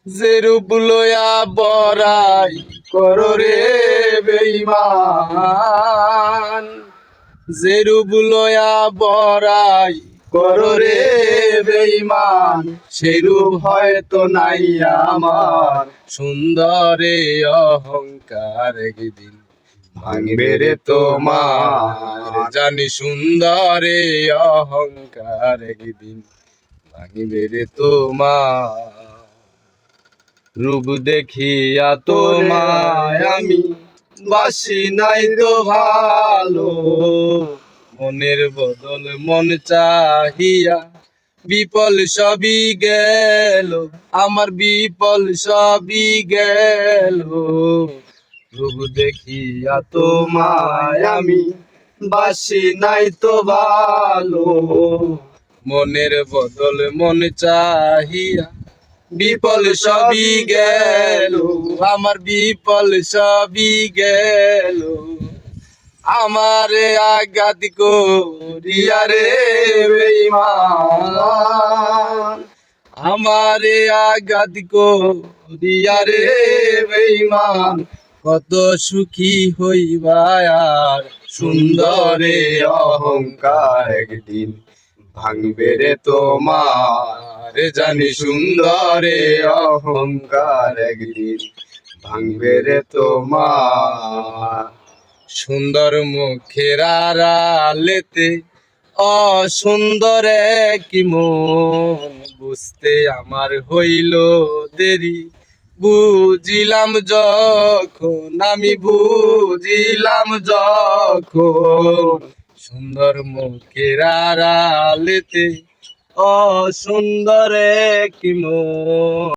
যে রূপ লয়া বড়াই করো রে বেঈমান, যে রূপ লয়া বড়াই করো রে বেঈমান, সেই রূপ হয়তো নাই আমার। সুন্দরে অহংকার একদিন ভাঙবে রে তোমার, জানি সুন্দরে অহংকার একদিন ভাঙবে রে তোমার। রূপ দেখিয়া তোমায় আমি বাসি নাই তো ভালো, মনের বদল মন চাহিয়া বিপল সবই গেল, আমার বিপল সবই গেল। রূপ দেখিয়া তোমায় আমি বাসি নাই তো ভালো, মনের বদল মন চাহিয়া বিপল সবই গেল, আমার বিপল সবই গেল। আমারে আঘাত করিয়া রে বেঈমান, আমারে আঘাত করিয়া রে বেঈমান, কত সুখী হইবা আর। সুন্দরে অহংকার একদিন ভাঙবে রে তোমার, জানি সুন্দরে অহংকার একদিন ভাঙবে রে তোমার। সুন্দর মুখের আড়ালেতে অসুন্দর কি মন, বুঝতে আমার হইল দেরি, বুঝিলাম যখন আমি বুঝিলাম যখন। সুন্দর মুখের আড়ালেতে অসুন্দর কি মন।